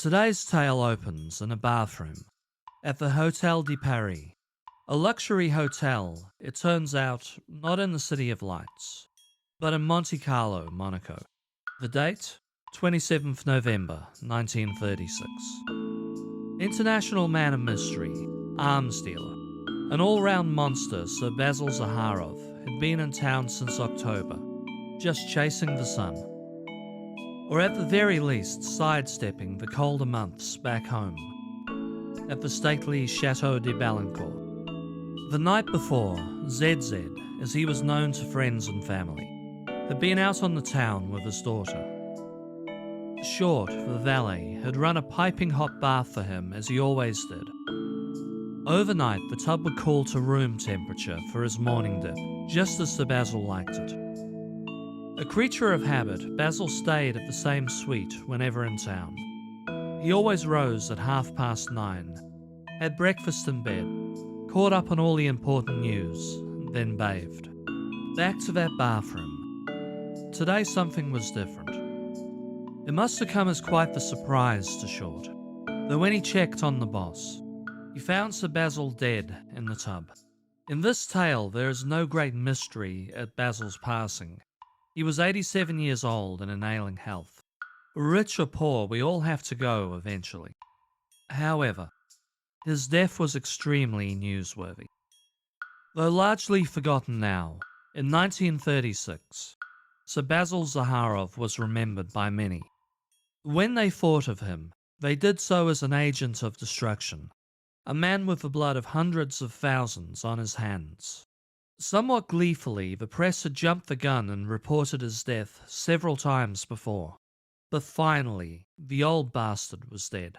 Today's tale opens in a bathroom at the Hotel de Paris, a luxury hotel, it turns out, not in the City of Lights, but in Monte Carlo, Monaco. The date? 27th November 1936. International man of mystery, arms dealer, an all-round monster, Sir Basil Zaharoff, had been in town since October, just chasing the sun. Or at the very least, sidestepping the colder months back home, at the stately Chateau de Balancourt. The night before, ZedZed, as he was known to friends and family, had been out on the town with his daughter. Short, the valet, had run a piping hot bath for him as he always did. Overnight, the tub would cool to room temperature for his morning dip, just as Sir Basil liked it. A creature of habit, Basil stayed at the same suite whenever in town. He always rose at 9:30, had breakfast in bed, caught up on all the important news, then bathed. Back to that bathroom. Today something was different. It must have come as quite the surprise to Short, though when he checked on the boss, he found Sir Basil dead in the tub. In this tale there is no great mystery at Basil's passing. He was 87 years old and in ailing health. Rich or poor, we all have to go eventually. However, his death was extremely newsworthy. Though largely forgotten now, in 1936, Sir Basil Zaharoff was remembered by many. When they thought of him, they did so as an agent of destruction, a man with the blood of hundreds of thousands on his hands. Somewhat gleefully, the press had jumped the gun and reported his death several times before. But finally, the old bastard was dead.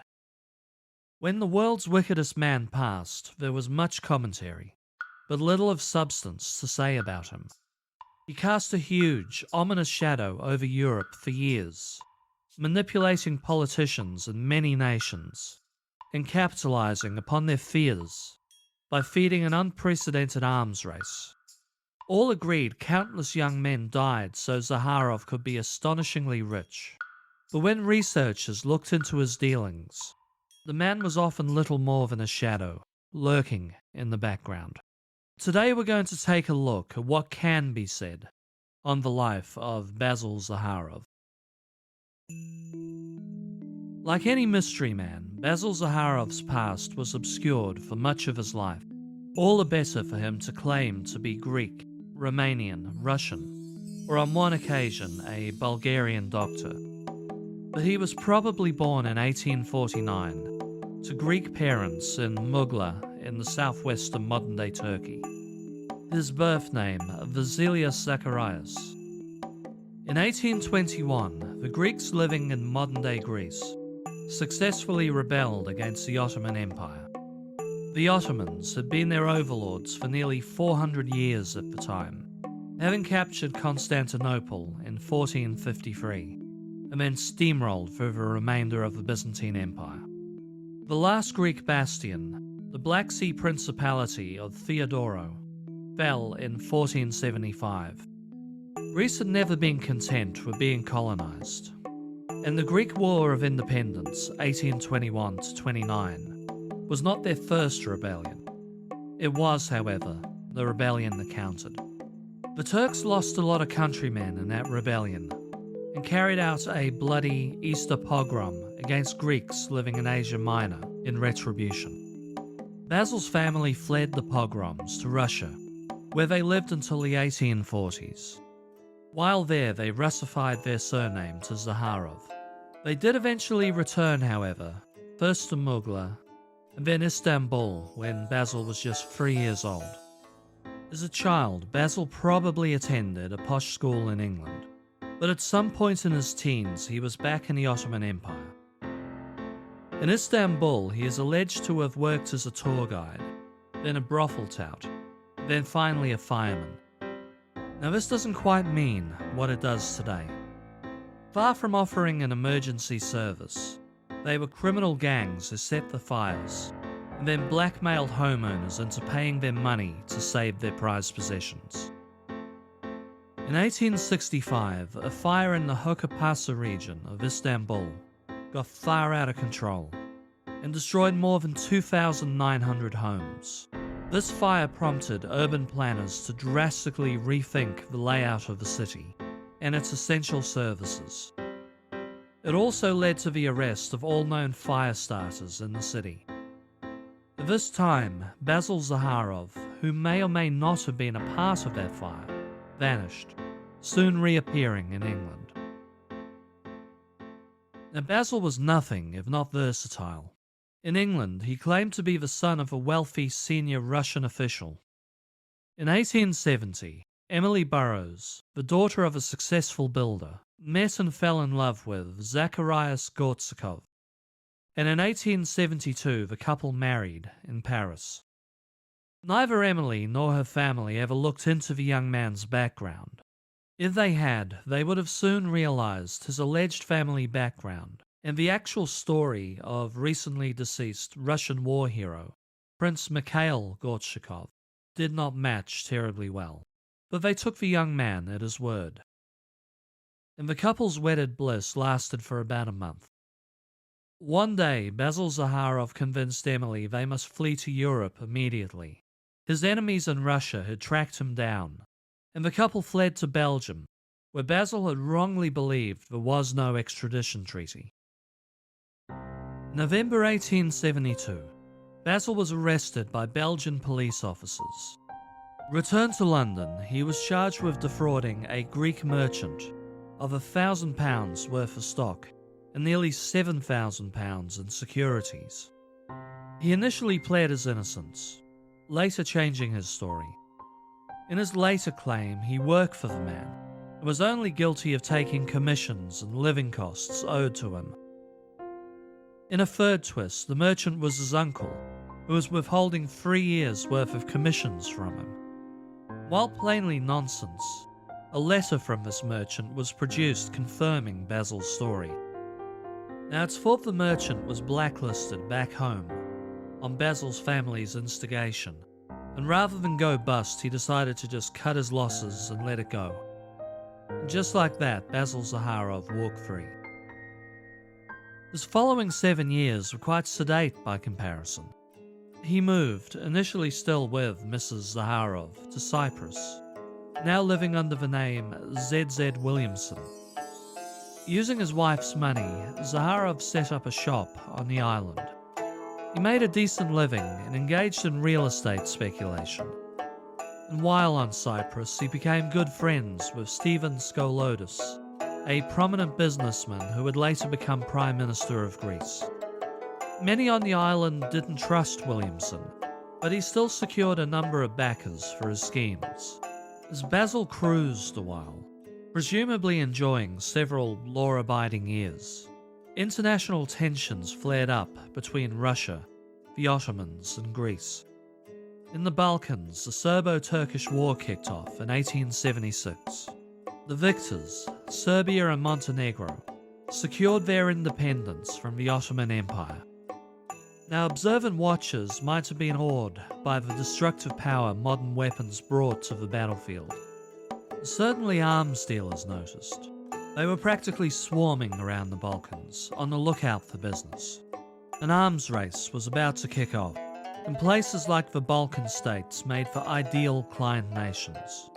When the world's wickedest man passed, there was much commentary, but little of substance to say about him. He cast a huge, ominous shadow over Europe for years, manipulating politicians in many nations, and capitalizing upon their fears by feeding an unprecedented arms race. All agreed countless young men died so Zaharoff could be astonishingly rich. But when researchers looked into his dealings, the man was often little more than a shadow, lurking in the background. Today we're going to take a look at what can be said on the life of Basil Zaharoff. Like any mystery man, Basil Zaharoff's past was obscured for much of his life. All the better for him to claim to be Greek, Romanian, Russian, or on one occasion a Bulgarian doctor. But he was probably born in 1849 to Greek parents in Mugla in the southwest of modern-day Turkey. His birth name, Vasilius Zacharias. In 1821, the Greeks living in modern-day Greece successfully rebelled against the Ottoman Empire. The Ottomans had been their overlords for nearly 400 years at the time, having captured Constantinople in 1453, and then steamrolled through the remainder of the Byzantine Empire. The last Greek bastion, the Black Sea Principality of Theodoro, fell in 1475. Greece had never been content with being colonized. And the Greek War of Independence, 1821-29, was not their first rebellion. It was, however, the rebellion that counted. The Turks lost a lot of countrymen in that rebellion and carried out a bloody Easter pogrom against Greeks living in Asia Minor in retribution. Basil's family fled the pogroms to Russia, where they lived until the 1840s. While there, they Russified their surname to Zaharoff. They did eventually return, however, first to Mugla, and then Istanbul when Basil was just 3 years old. As a child, Basil probably attended a posh school in England, but at some point in his teens, he was back in the Ottoman Empire. In Istanbul, he is alleged to have worked as a tour guide, then a brothel tout, then finally a fireman. Now this doesn't quite mean what it does today. Far from offering an emergency service, they were criminal gangs who set the fires and then blackmailed homeowners into paying them money to save their prized possessions. In 1865, a fire in the Hokapasa region of Istanbul got far out of control and destroyed more than 2,900 homes. This fire prompted urban planners to drastically rethink the layout of the city and its essential services. It also led to the arrest of all known fire starters in the city. At this time, Basil Zaharoff, who may or may not have been a part of that fire, vanished, soon reappearing in England. Now, Basil was nothing if not versatile. In England, he claimed to be the son of a wealthy senior Russian official. In 1870, Emily Burroughs, the daughter of a successful builder, met and fell in love with Zaharoff Gortsakov, and in 1872 the couple married in Paris. Neither Emily nor her family ever looked into the young man's background. If they had, they would have soon realized his alleged family background and the actual story of recently deceased Russian war hero, Prince Mikhail Gortsakov, did not match terribly well, but they took the young man at his word. And the couple's wedded bliss lasted for about a month. One day, Basil Zaharoff convinced Emily they must flee to Europe immediately. His enemies in Russia had tracked him down, and the couple fled to Belgium, where Basil had wrongly believed there was no extradition treaty. November 1872, Basil was arrested by Belgian police officers. Returned to London, he was charged with defrauding a Greek merchant of £1,000 worth of stock and nearly £7,000 in securities. He initially pled his innocence, later changing his story. In his later claim, he worked for the man and was only guilty of taking commissions and living costs owed to him. In a third twist, the merchant was his uncle, who was withholding 3 years' worth of commissions from him. While plainly nonsense, a letter from this merchant was produced confirming Basil's story. Now, it's thought the merchant was blacklisted back home on Basil's family's instigation, and rather than go bust, he decided to just cut his losses and let it go. And just like that, Basil Zaharoff walked free. His following 7 years were quite sedate by comparison. He moved, initially still with Mrs. Zaharoff, to Cyprus, now living under the name ZedZed Williamson. Using his wife's money, Zaharoff set up a shop on the island. He made a decent living and engaged in real estate speculation. And while on Cyprus, he became good friends with Stephen Skoloudis, a prominent businessman who would later become Prime Minister of Greece. Many on the island didn't trust Williamson, but he still secured a number of backers for his schemes. As Basil cruised a while, presumably enjoying several law-abiding years, international tensions flared up between Russia, the Ottomans, and Greece. In the Balkans, the Serbo-Turkish War kicked off in 1876. The victors, Serbia and Montenegro, secured their independence from the Ottoman Empire. Now, observant watchers might have been awed by the destructive power modern weapons brought to the battlefield. Certainly arms dealers noticed. They were practically swarming around the Balkans, on the lookout for business. An arms race was about to kick off, and places like the Balkan states made for ideal client nations.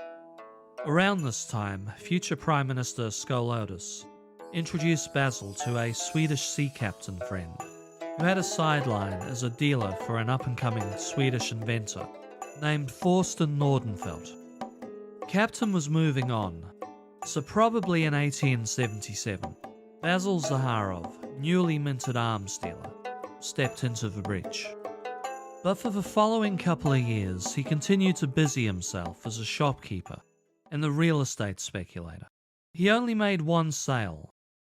Around this time, future Prime Minister Skoloudis introduced Basil to a Swedish sea captain friend, who had a sideline as a dealer for an up-and-coming Swedish inventor named Thorsten Nordenfeldt. Captain was moving on, so probably in 1877, Basil Zaharoff, newly minted arms dealer, stepped into the breach. But for the following couple of years, he continued to busy himself as a shopkeeper and a real estate speculator. He only made one sale,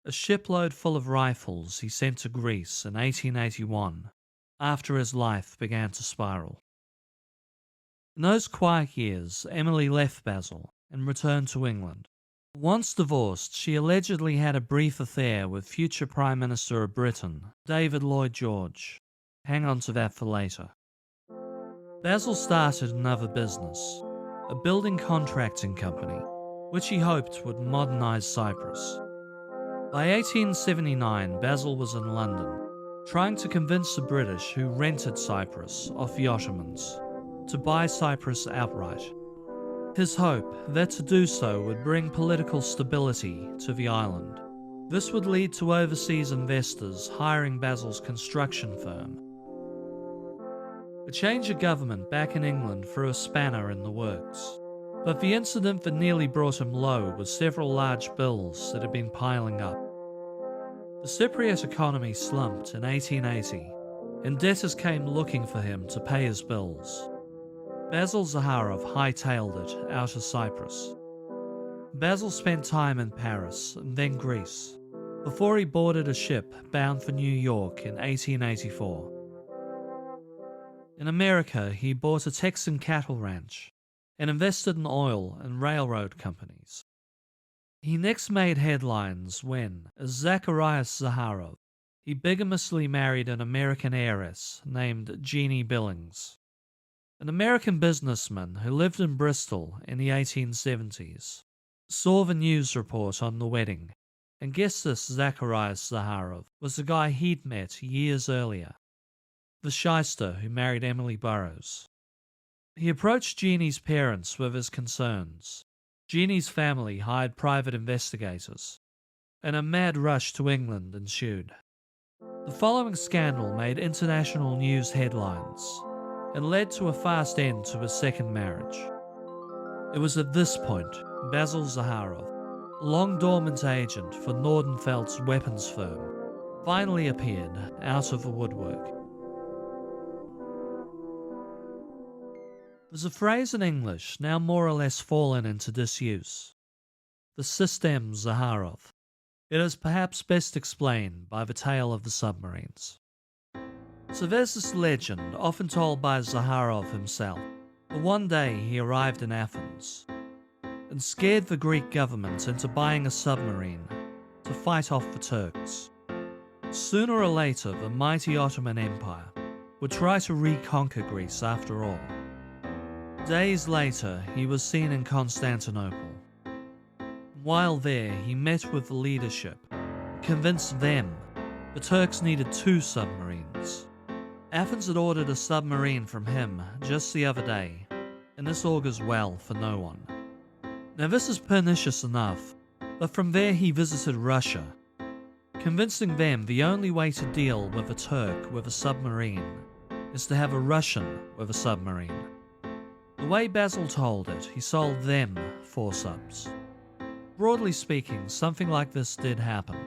a shipload full of rifles he sent to Greece in 1881, after his life began to spiral. In those quiet years, Emily left Basil and returned to England. Once divorced, she allegedly had a brief affair with future Prime Minister of Britain, David Lloyd George. Hang on to that for later. Basil started another business, a building contracting company, which he hoped would modernize Cyprus. By 1879, Basil was in London, trying to convince the British who rented Cyprus off the Ottomans to buy Cyprus outright. His hope that to do so would bring political stability to the island. This would lead to overseas investors hiring Basil's construction firm. A change of government back in England threw a spanner in the works, but the incident that nearly brought him low was several large bills that had been piling up. The Cypriot economy slumped in 1880, and debtors came looking for him to pay his bills. Basil Zaharoff hightailed it out of Cyprus. Basil spent time in Paris and then Greece, before he boarded a ship bound for New York in 1884. In America, he bought a Texan cattle ranch and invested in oil and railroad companies. He next made headlines when, as Zacharias Zaharoff, he bigamously married an American heiress named Jeannie Billings, an American businessman who lived in Bristol in the 1870s. Saw the news report on the wedding and guessed this Zacharias Zaharoff was the guy he'd met years earlier, the shyster who married Emily Burroughs. He approached Jeannie's parents with his concerns. Jeannie's family hired private investigators, and a mad rush to England ensued. The following scandal made international news headlines and led to a fast end to his second marriage. It was at this point Basil Zaharoff, a long-dormant agent for Nordenfeldt's weapons firm, finally appeared out of the woodwork. There's a phrase in English now more or less fallen into disuse: the system Zaharoff. It is perhaps best explained by the tale of the submarines. So there's this legend, often told by Zaharoff himself, that one day he arrived in Athens and scared the Greek government into buying a submarine to fight off the Turks. Sooner or later, the mighty Ottoman Empire would try to reconquer Greece after all. Days later, he was seen in Constantinople. While there, he met with the leadership, convinced them the Turks needed 2 submarines. Athens had ordered a submarine from him just the other day, and this augurs well for no one. Now this is pernicious enough, but from there he visited Russia, convincing them the only way to deal with a Turk with a submarine is to have a Russian with a submarine. The way Basil told it, he sold them 4 subs. Broadly speaking, something like this did happen.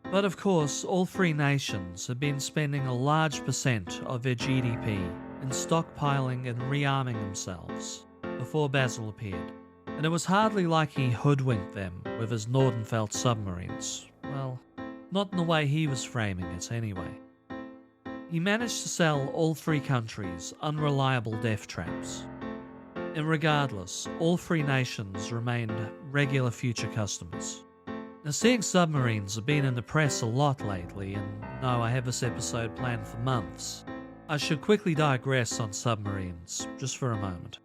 But of course, all 3 nations had been spending a large percent of their GDP in stockpiling and rearming themselves before Basil appeared. And it was hardly like he hoodwinked them with his Nordenfeldt submarines. Well, not in the way he was framing it anyway. He managed to sell all 3 countries unreliable death traps. And regardless, all 3 nations remained regular future customers. Now, seeing submarines have been in the press a lot lately, and no, I have this episode planned for months. I should quickly digress on submarines, just for a moment.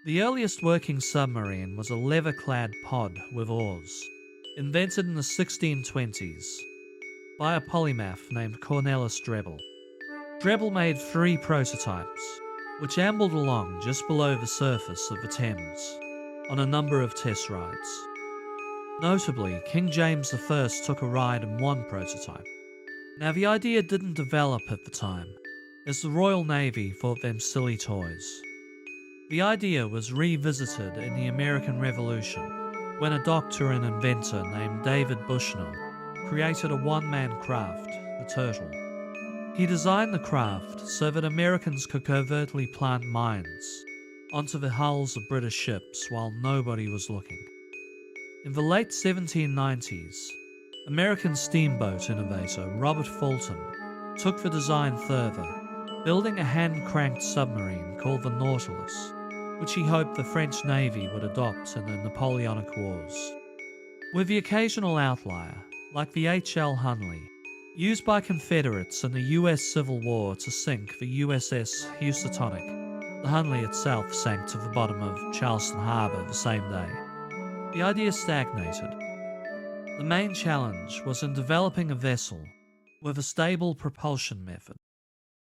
The earliest working submarine was a leather-clad pod with oars, invented in the 1620s by a polymath named Cornelis Drebbel. Drebbel made 3 prototypes, which ambled along just below the surface of the Thames on a number of test rides. Notably, King James I took a ride in one prototype. Now, the idea didn't develop at the time, as the Royal Navy thought them silly toys. The idea was revisited in the American Revolution, when a doctor and inventor named David Bushnell created a one-man craft, the Turtle. He designed the craft so that Americans could covertly plant mines onto the hulls of British ships while nobody was looking. In the late 1790s, American steamboat innovator Robert Fulton took the design further, building a hand-cranked submarine called the Nautilus, which he hoped the French Navy would adopt in the Napoleonic Wars. With the occasional outlier, like the H.L. Hunley, used by Confederates in the US Civil War to sink the USS Housatonic. The Hunley itself sank to the bottom of Charleston Harbor the same day. The idea stagnated. The main challenge was in developing a vessel with a stable propulsion method.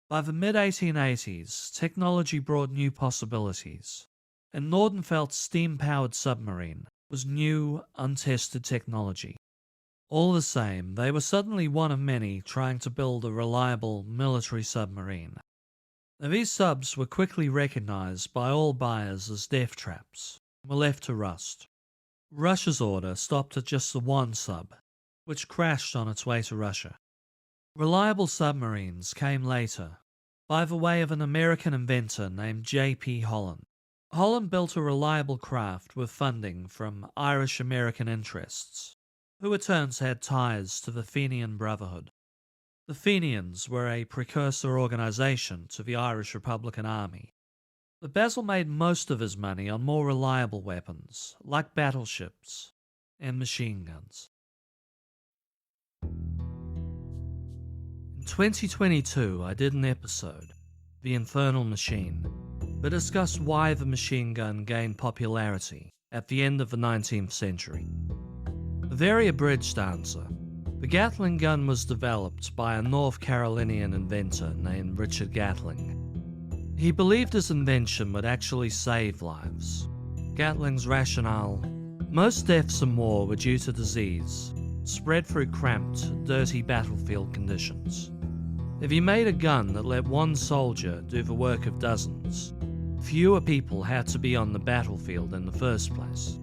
By the mid-1880s, technology brought new possibilities, and Nordenfeldt's steam-powered submarine was new, untested technology. All the same, they were suddenly one of many trying to build a reliable military submarine. Now, these subs were quickly recognized by all buyers as death traps and were left to rust. Russia's order stopped at just the one sub, which crashed on its way to Russia. Reliable submarines came later, by the way of an American inventor named J.P. Holland. Holland built a reliable craft with funding from Irish-American interests, who in turn had ties to the Fenian Brotherhood. The Fenians were a precursor organisation to the Irish Republican Army. But Basil made most of his money on more reliable weapons, like battleships and machine guns. In 2022, I did an episode, The Infernal Machine, that discussed why the machine gun gained popularity at the end of the 19th century. A very abridged answer. The Gatling gun was developed by a North Carolinian inventor named Richard Gatling. He believed his invention would actually save lives. Gatling's rationale: most deaths in war were due to disease, spread through cramped, dirty battlefield conditions. If you made a gun that let one soldier do the work of dozens, fewer people had to be on the battlefield in the first place.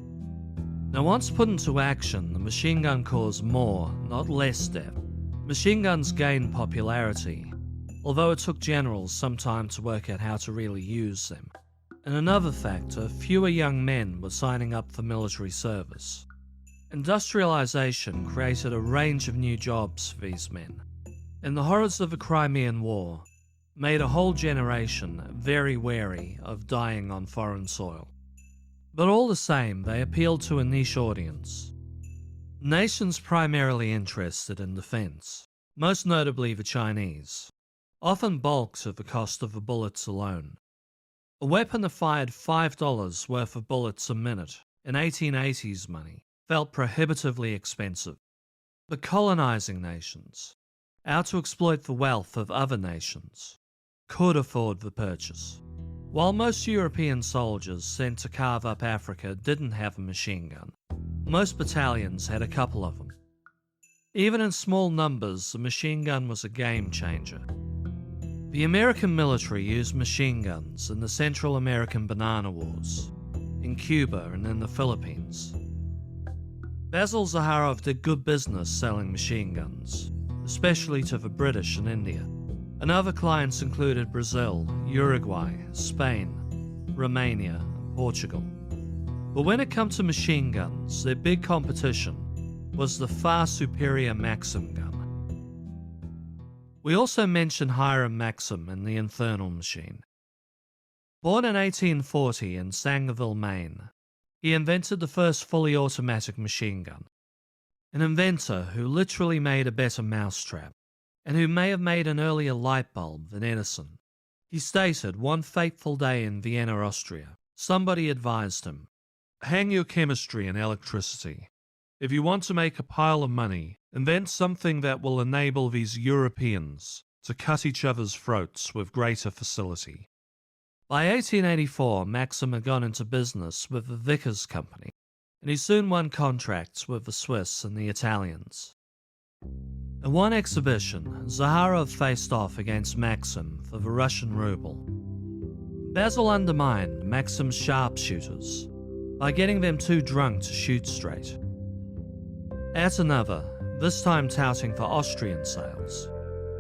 Now, once put into action, the machine gun caused more, not less death. Machine guns gained popularity, although it took generals some time to work out how to really use them. And another factor, fewer young men were signing up for military service. Industrialization created a range of new jobs for these men, and the horrors of the Crimean War made a whole generation very wary of dying on foreign soil. But all the same, they appealed to a niche audience. Nations primarily interested in defense, most notably the Chinese, often balked at the cost of the bullets alone. A weapon that fired $5 worth of bullets a minute in 1880s money felt prohibitively expensive. But colonizing nations, out to exploit the wealth of other nations, could afford the purchase. While most European soldiers sent to carve up Africa didn't have a machine gun, most battalions had a couple of them. Even in small numbers, the machine gun was a game changer. The American military used machine guns in the Central American Banana Wars, in Cuba and in the Philippines. Basil Zaharoff did good business selling machine guns, especially to the British and India. And other clients included Brazil, Uruguay, Spain, Romania, and Portugal. But when it comes to machine guns, their big competition was the far superior Maxim gun. We also mention Hiram Maxim in The Infernal Machine. Born in 1840 in Sangerville, Maine, he invented the first fully automatic machine gun. An inventor who literally made a better mousetrap, and who may have made an earlier light bulb than Edison. He stated one fateful day in Vienna, Austria, somebody advised him, "Hang your chemistry and electricity. If you want to make a pile of money, invent something that will enable these Europeans to cut each other's throats with greater facility." By 1884, Maxim had gone into business with the Vickers Company, and he soon won contracts with the Swiss and the Italians. At one exhibition, Zaharoff faced off against Maxim for the Russian ruble. Basil undermined Maxim's sharpshooters by getting them too drunk to shoot straight. At another, this time touting for Austrian sales,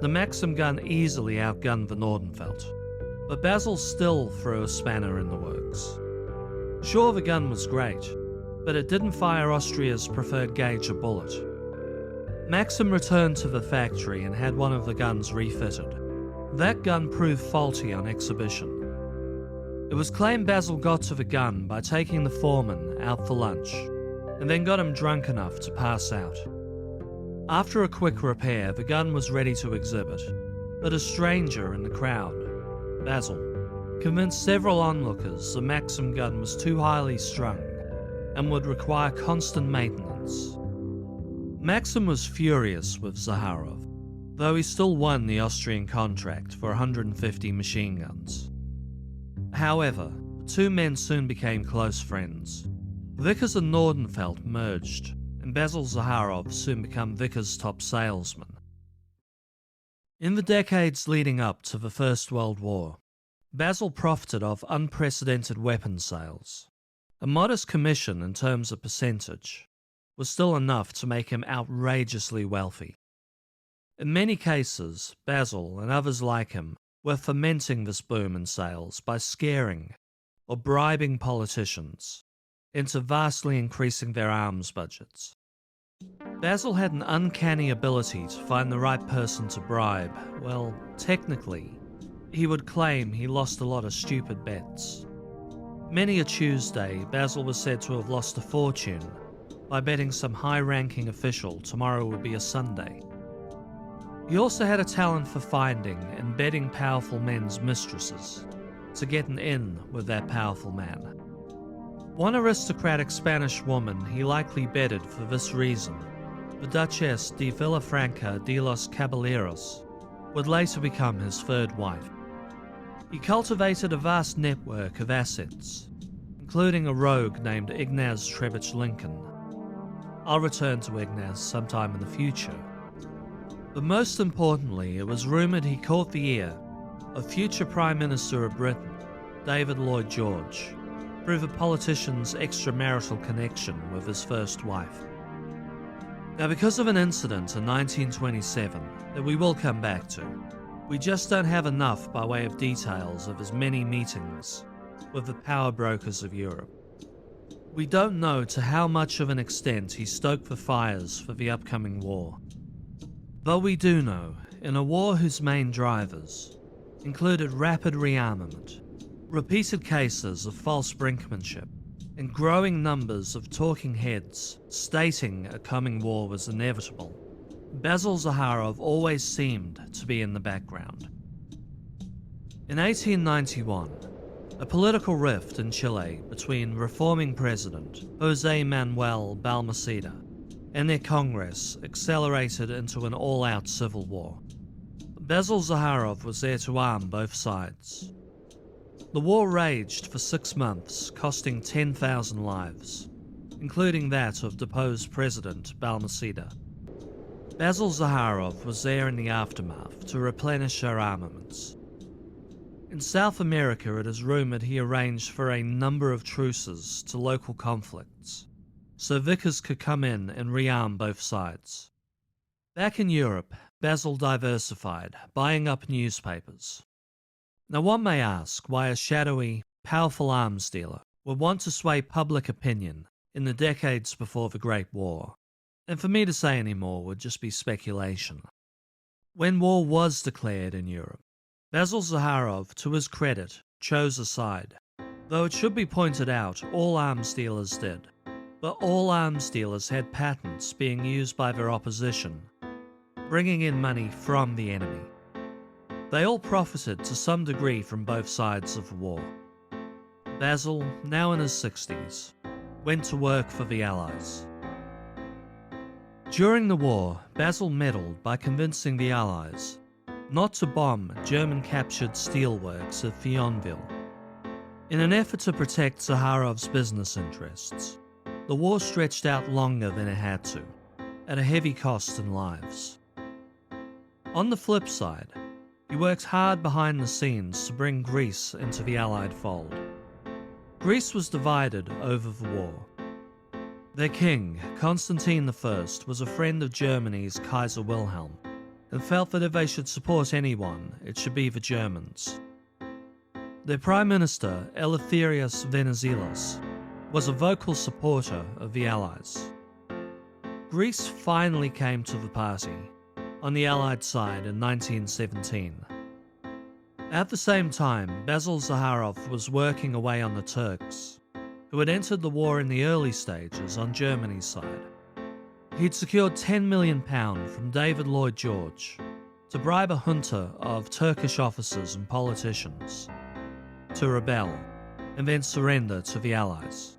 the Maxim gun easily outgunned the Nordenfeldt, but Basil still threw a spanner in the works. Sure, the gun was great, but it didn't fire Austria's preferred gauge of bullet. Maxim returned to the factory and had one of the guns refitted. That gun proved faulty on exhibition. It was claimed Basil got to the gun by taking the foreman out for lunch, and then got him drunk enough to pass out. After a quick repair, the gun was ready to exhibit, but a stranger in the crowd, Basil, convinced several onlookers the Maxim gun was too highly strung and would require constant maintenance. Maxim was furious with Zaharoff, though he still won the Austrian contract for 150 machine guns. However, the two men soon became close friends. Vickers and Nordenfelt merged, and Basil Zaharoff soon became Vickers' top salesman. In the decades leading up to the First World War, Basil profited off unprecedented weapon sales. A modest commission in terms of percentage was still enough to make him outrageously wealthy. In many cases, Basil and others like him were fomenting this boom in sales by scaring or bribing politicians into vastly increasing their arms budgets. Basil had an uncanny ability to find the right person to bribe. Well, technically, he would claim he lost a lot of stupid bets. Many a Tuesday, Basil was said to have lost a fortune by betting some high-ranking official tomorrow would be a Sunday. He also had a talent for finding and betting powerful men's mistresses to get an in with that powerful man. One aristocratic Spanish woman he likely betted for this reason, the Duchess de Villafranca de los Caballeros, would later become his third wife. He cultivated a vast network of assets, including a rogue named Ignaz Trebitsch Lincoln. I'll return to Ignaz sometime in the future. But most importantly, it was rumoured he caught the ear of future Prime Minister of Britain, David Lloyd George, through the politician's extramarital connection with his first wife. Now, because of an incident in 1927 that we will come back to, we just don't have enough by way of details of his many meetings with the power brokers of Europe. We don't know to how much of an extent he stoked the fires for the upcoming war. But we do know, in a war whose main drivers included rapid rearmament, repeated cases of false brinkmanship, and growing numbers of talking heads stating a coming war was inevitable, Basil Zaharoff always seemed to be in the background. In 1891, a political rift in Chile between reforming President José Manuel Balmaceda and their Congress accelerated into an all-out civil war. Basil Zaharoff was there to arm both sides. The war raged for 6 months, costing 10,000 lives, including that of deposed President Balmaceda. Basil Zaharoff was there in the aftermath to replenish her armaments. In South America, it is rumoured he arranged for a number of truces to local conflicts, so Vickers could come in and rearm both sides. Back in Europe, Basil diversified, buying up newspapers. Now one may ask why a shadowy, powerful arms dealer would want to sway public opinion in the decades before the Great War, and for me to say any more would just be speculation. When war was declared in Europe, Basil Zaharoff, to his credit, chose a side. Though it should be pointed out, all arms dealers did. But all arms dealers had patents being used by their opposition, bringing in money from the enemy. They all profited to some degree from both sides of the war. Basil, now in his 60s, went to work for the Allies. During the war, Basil meddled by convincing the Allies not to bomb German-captured steelworks at Thionville. In an effort to protect Zaharoff's business interests, the war stretched out longer than it had to, at a heavy cost in lives. On the flip side, he worked hard behind the scenes to bring Greece into the Allied fold. Greece was divided over the war. Their king, Constantine I, was a friend of Germany's Kaiser Wilhelm, and felt that if they should support anyone, it should be the Germans. Their Prime Minister, Eleftherios Venizelos, was a vocal supporter of the Allies. Greece finally came to the party, on the Allied side in 1917. At the same time, Basil Zaharoff was working away on the Turks, who had entered the war in the early stages on Germany's side. He'd secured £10 million from David Lloyd George to bribe a junta of Turkish officers and politicians to rebel and then surrender to the Allies.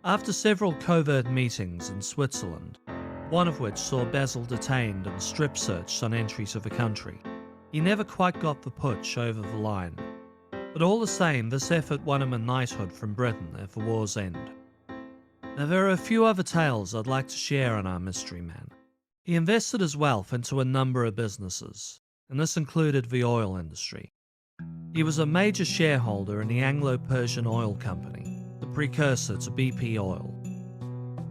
After several covert meetings in Switzerland, one of which saw Basil detained and strip-searched on entry to the country. He never quite got the putsch over the line, but all the same, this effort won him a knighthood from Britain at the war's end. Now, there are a few other tales I'd like to share on our mystery man. He invested his wealth into a number of businesses, and this included the oil industry. He was a major shareholder in the Anglo-Persian Oil Company, the precursor to BP Oil.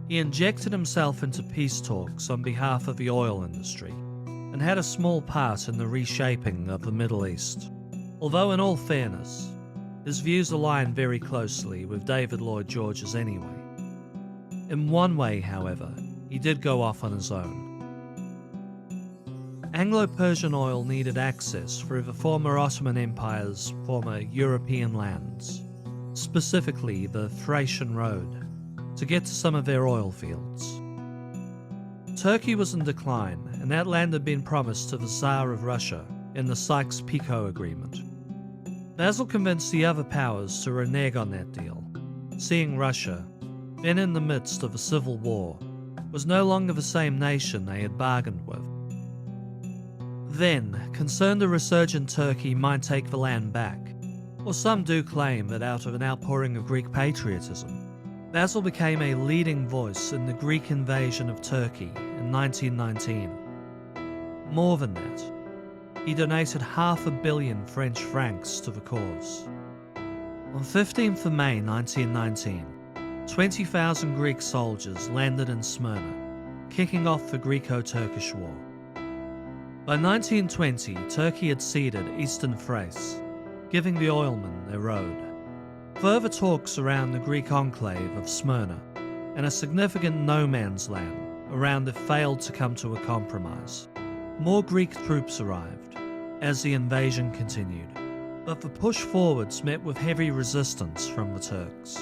He injected himself into peace talks on behalf of the oil industry, and had a small part in the reshaping of the Middle East. Although in all fairness, his views align very closely with David Lloyd George's anyway. In one way, however, he did go off on his own. Anglo-Persian oil needed access through the former Ottoman Empire's former European lands, specifically the Thracian Road, to get to some of their oil fields. Turkey was in decline, and that land had been promised to the Tsar of Russia in the Sykes-Picot Agreement. Basil convinced the other powers to renege on that deal, seeing Russia, then in the midst of a civil war, was no longer the same nation they had bargained with. Then, concerned a resurgent Turkey might take the land back, or some do claim that out of an outpouring of Greek patriotism, Basil became a leading voice in the Greek invasion of Turkey in 1919. More than that, he donated $500 million French francs to the cause. On 15th of May 1919, 20,000 Greek soldiers landed in Smyrna, kicking off the Greco-Turkish War. By 1920, Turkey had ceded eastern Thrace, giving the oilmen their road. Further talks around the Greek enclave of Smyrna, and a significant no-man's land around it failed to come to a compromise. More Greek troops arrived as the invasion continued, but the push forwards met with heavy resistance from the Turks.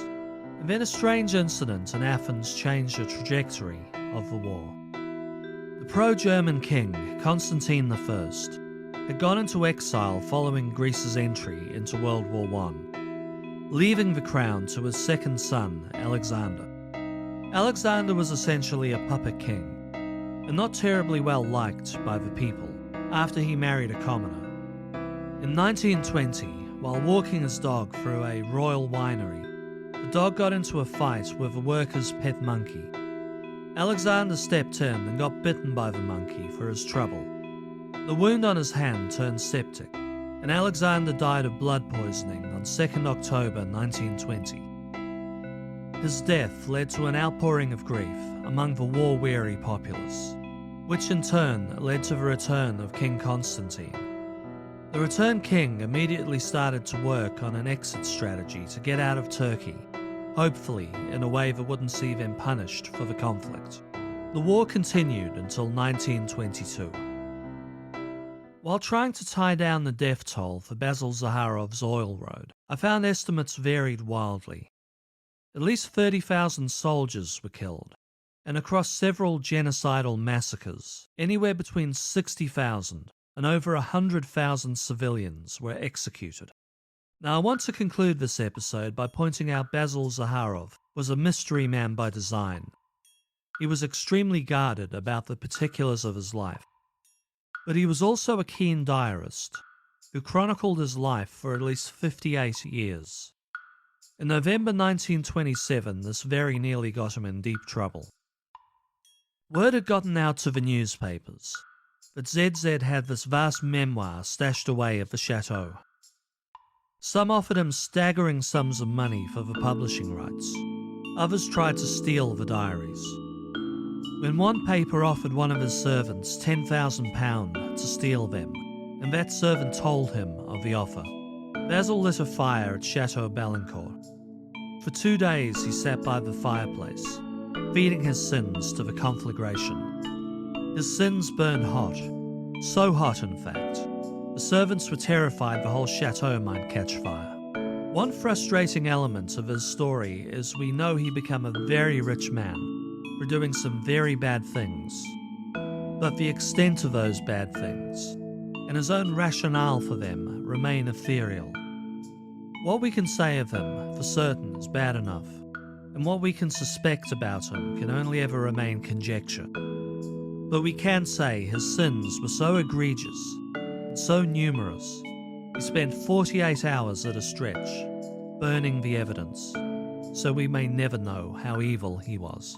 And then a strange incident in Athens changed the trajectory of the war. The pro-German king, Constantine I, had gone into exile following Greece's entry into World War I, leaving the crown to his second son, Alexander. Alexander was essentially a puppet king, and not terribly well liked by the people after he married a commoner. In 1920, while walking his dog through a royal winery, the dog got into a fight with a worker's pet monkey. Alexander stepped in and got bitten by the monkey for his trouble. The wound on his hand turned septic, and Alexander died of blood poisoning on 2nd October 1920. His death led to an outpouring of grief among the war-weary populace, which in turn led to the return of King Constantine. The returned king immediately started to work on an exit strategy to get out of Turkey, hopefully in a way that wouldn't see them punished for the conflict. The war continued until 1922. While trying to tie down the death toll for Basil Zaharoff's oil road, I found estimates varied wildly. At least 30,000 soldiers were killed, and across several genocidal massacres, anywhere between 60,000 and over 100,000 civilians were executed. Now, I want to conclude this episode by pointing out Basil Zaharoff was a mystery man by design. He was extremely guarded about the particulars of his life, but he was also a keen diarist who chronicled his life for at least 58 years. In November 1927, this very nearly got him in deep trouble. Word had gotten out to the newspapers that ZedZed had this vast memoir stashed away at the chateau. Some offered him staggering sums of money for the publishing rights. Others tried to steal the diaries. When one paper offered one of his servants £10,000 to steal them, and that servant told him of the offer, Basil lit a fire at Chateau Balancourt. For 2 days he sat by the fireplace, feeding his sins to the conflagration. His sins burned hot, so hot in fact, the servants were terrified the whole chateau might catch fire. One frustrating element of his story is we know he became a very rich man for doing some very bad things, but the extent of those bad things and his own rationale for them remain ethereal. What we can say of him for certain is bad enough, and what we can suspect about him can only ever remain conjecture. But we can say his sins were so egregious and so numerous, he spent 48 hours at a stretch, burning the evidence, so we may never know how evil he was.